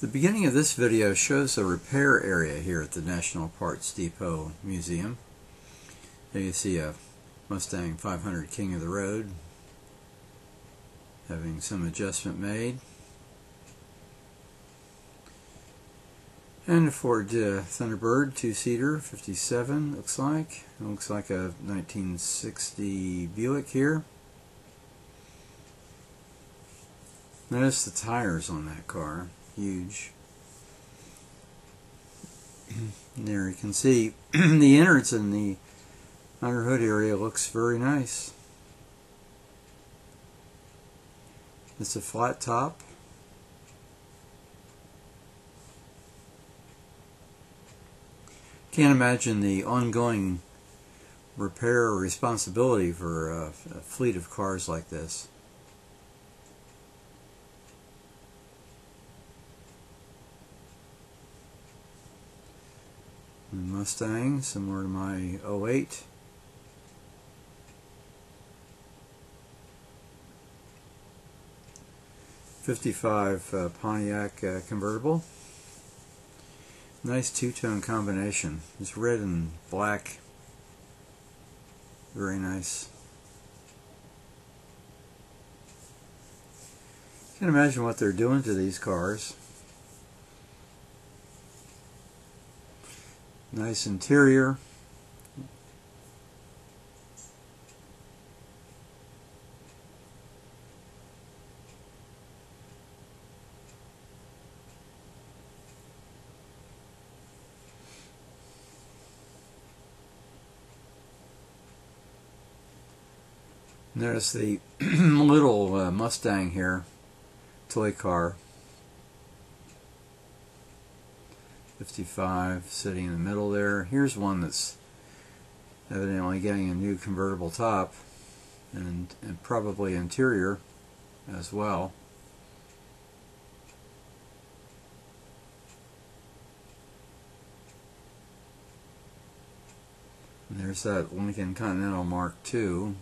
The beginning of this video shows a repair area here at the National Parts Depot Museum. There you see a Mustang 500 King of the Road having some adjustment made, and a Ford Thunderbird 2-seater 57 looks like. It looks like a 1960 Buick here. Notice the tires on that car. Huge. There you can see the innards in the under hood area looks very nice. It's a flat top. Can't imagine the ongoing repair or responsibility for a fleet of cars like this. Mustang, similar to my 08. '55 Pontiac convertible. Nice two-tone combination. It's red and black. Very nice. Can't imagine what they're doing to these cars. Nice interior. Notice the little Mustang here, toy car. 55 sitting in the middle there. Here's one that's evidently getting a new convertible top and probably interior as well. And there's that Lincoln Continental Mark II.